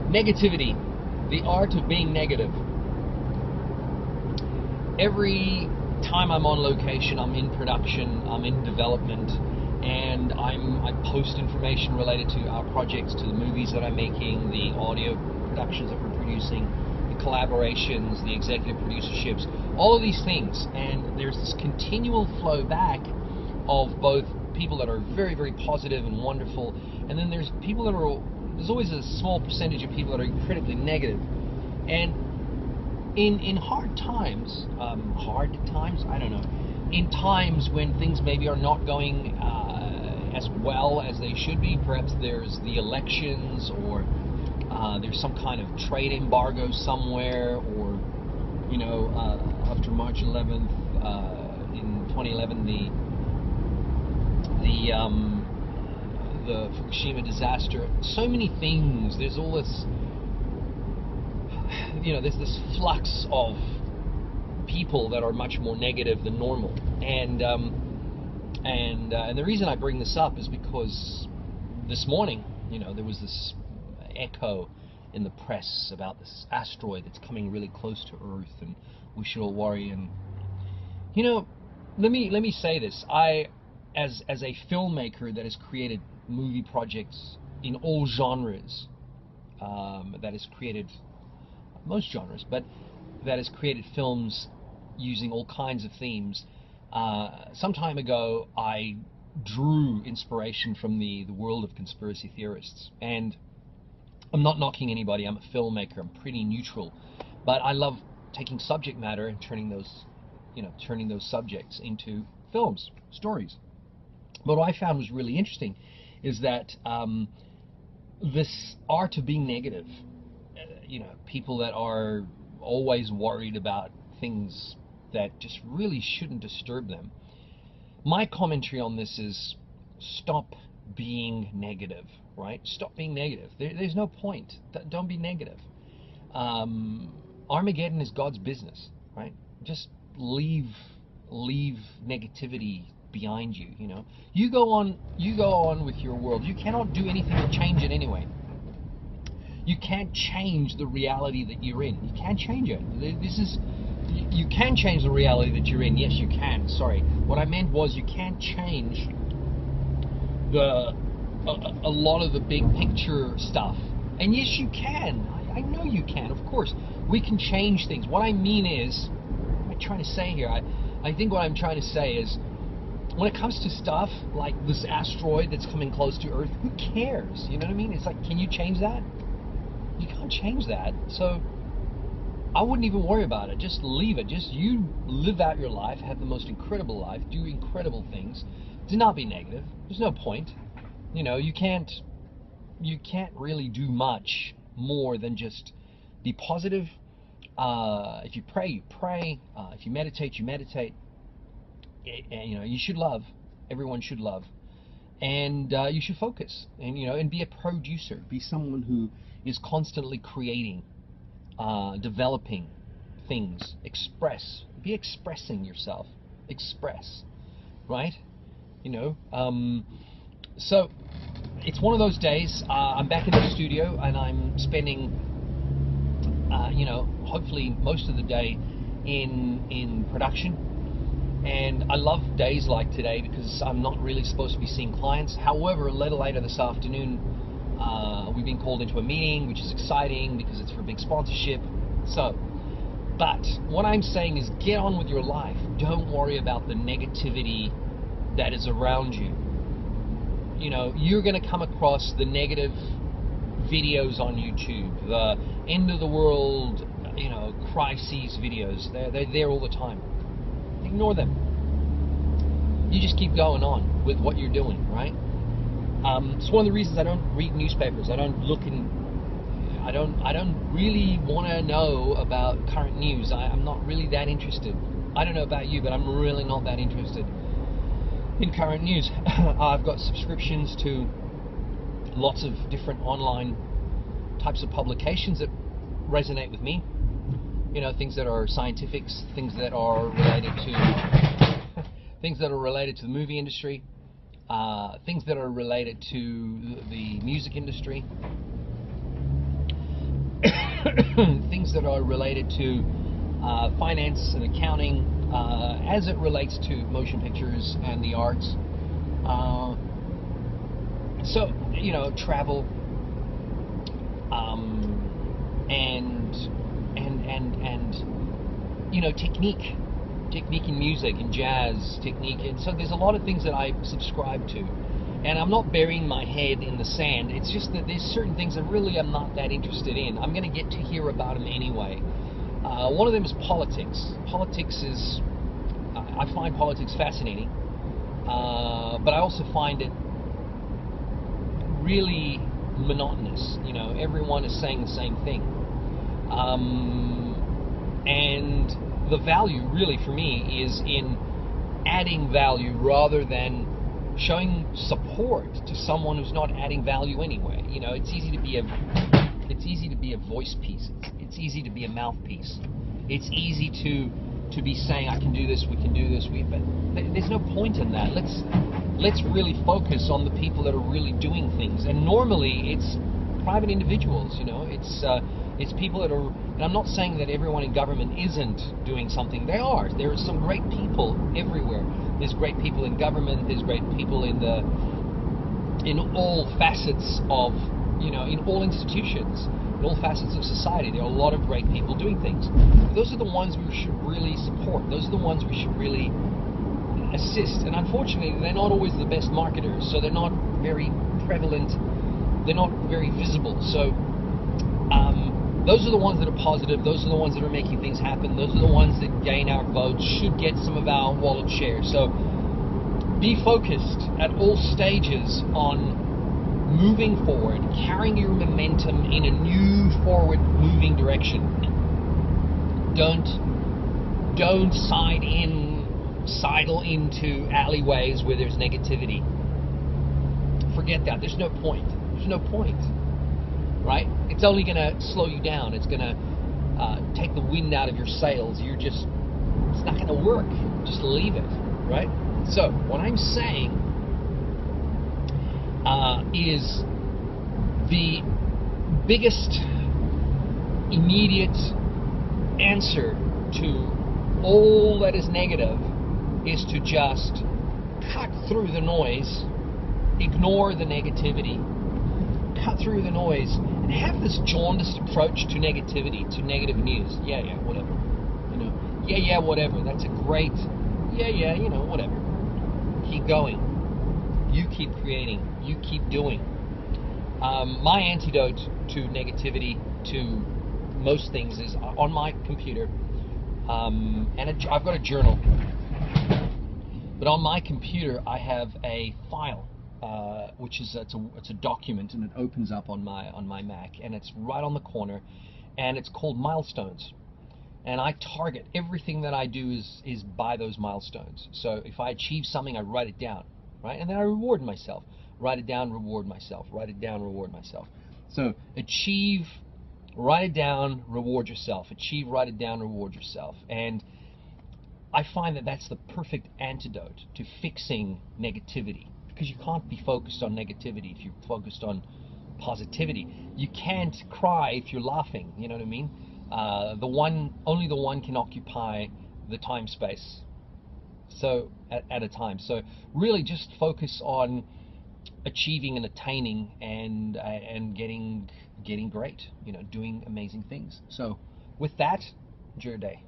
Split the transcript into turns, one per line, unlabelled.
Negativity, the art of being negative. Every time I'm on location, I'm in production, I'm in development, and I post information related to our projects, to the movies that I'm making, the audio productions that we're producing, the collaborations, the executive producerships, all of these things. And there's this continual flow back of both people that are very, very positive and wonderful, and then there's people that are, there's always a small percentage of people that are incredibly negative. And in hard times, I don't know, in times when things maybe are not going as well as they should be, perhaps there's the elections, or there's some kind of trade embargo somewhere, or, you know, after March 11th in 2011, the Fukushima disaster, so many things, there's all this, you know, there's this flux of people that are much more negative than normal, and the reason I bring this up is because this morning, you know, there was this echo in the press about this asteroid that's coming really close to Earth, and we should all worry. And you know, let me say this: as a filmmaker that has created movie projects in all genres, that has created most genres, but that has created films using all kinds of themes. Some time ago, I drew inspiration from the world of conspiracy theorists, and I'm not knocking anybody. I'm a filmmaker. I'm pretty neutral, but I love taking subject matter and turning those, you know, turning those subjects into films, stories. But what I found was really interesting is that this art of being negative, you know, people that are always worried about things that just really shouldn't disturb them. My commentary on this is stop being negative, right? Stop being negative. There's no point. Don't be negative. Armageddon is God's business, right? Just leave negativity behind you. You know, you go on with your world. You cannot do anything to change it anyway. You can't change the reality that you're in. You can't change it. You can change the reality that you're in. Yes, you can. Sorry. What I meant was you can't change a lot of the big picture stuff. And yes, you can. I know you can. Of course, we can change things. What I mean is, what am I trying to say here? I think what I'm trying to say is, when it comes to stuff like this asteroid that's coming close to Earth, who cares? You know what I mean? It's like, can you change that? You can't change that. So I wouldn't even worry about it. Just leave it. Just you live out your life, have the most incredible life, do incredible things. Do not be negative. There's no point. You know, you can't really do much more than just be positive. If you pray, you pray. If you meditate, you meditate. You know, you should love. Everyone should love. And you should focus, and you know, and be a producer. Be someone who is constantly creating, developing things. Be expressing yourself. Express, right? You know. So it's one of those days. I'm back in the studio, and I'm spending, you know, hopefully most of the day in production. And I love days like today because I'm not really supposed to be seeing clients. However, a little later this afternoon, we've been called into a meeting, which is exciting because it's for big sponsorship. So, but what I'm saying is get on with your life. Don't worry about the negativity that is around you. You know, you're going to come across the negative videos on YouTube, the end of the world, you know, crises videos. They're there all the time. Ignore them. You just keep going on with what you're doing, right? It's one of the reasons I don't read newspapers. I don't look in. I don't really want to know about current news. I'm not really that interested. I don't know about you, but I'm really not that interested in current news. I've got subscriptions to lots of different online types of publications that resonate with me. You know, things that are scientific, things that are related to the movie industry, things that are related to the music industry. things that are related to finance and accounting as it relates to motion pictures and the arts. So, you know, travel, and you know, technique in music and jazz technique, and so there's a lot of things that I subscribe to, and I'm not burying my head in the sand. It's just that there's certain things that really I'm not that interested in. I'm going to get to hear about them anyway. One of them is politics. Politics is, I find politics fascinating, but I also find it really monotonous. You know, everyone is saying the same thing, and the value really for me is in adding value rather than showing support to someone who's not adding value anyway. You know, it's easy to be a voice piece. It's easy to be a mouthpiece. It's easy to be saying, I can do this, we can do this, but there's no point in that. Let's really focus on the people that are really doing things. And normally it's private individuals, you know, it's people that are, and I'm not saying that everyone in government isn't doing something. They are. There are some great people everywhere. There's great people in government, there's great people in all facets of, you know, in all institutions, in all facets of society. There are a lot of great people doing things. Those are the ones we should really support. Those are the ones we should really assist. And unfortunately, they're not always the best marketers, so they're not very prevalent, they're not very visible. So those are the ones that are positive, those are the ones that are making things happen, those are the ones that gain our votes, should get some of our wallet share. So be focused at all stages on moving forward, carrying your momentum in a new forward moving direction. Don't sidle into alleyways where there's negativity. Forget that. There's no point. There's no point. Right? It's only going to slow you down. It's going to take the wind out of your sails. It's not going to work. Just leave it. Right? So, what I'm saying is the biggest immediate answer to all that is negative is to just cut through the noise, ignore the negativity, cut through the noise, and have this jaundiced approach to negativity, to negative news. Yeah, whatever. You know, yeah, whatever. That's a great, yeah, you know, whatever. Keep going. You keep creating. You keep doing. My antidote to negativity, to most things, is on my computer, and I've got a journal. But on my computer, I have a file, which is it's a document, and it opens up on my Mac, and it's right on the corner, and it's called milestones. And I target everything that I do is by those milestones. So if I achieve something, I write it down, right, and then I reward myself. Write it down, reward myself. Write it down, reward myself. So achieve, write it down, reward yourself. Achieve, write it down, reward yourself. And I find that that's the perfect antidote to fixing negativity, because you can't be focused on negativity if you're focused on positivity. You can't cry if you're laughing. You know what I mean? Only the one can occupy the time space. So at a time. So really, just focus on achieving and attaining and getting great. You know, doing amazing things. So with that, enjoy your day.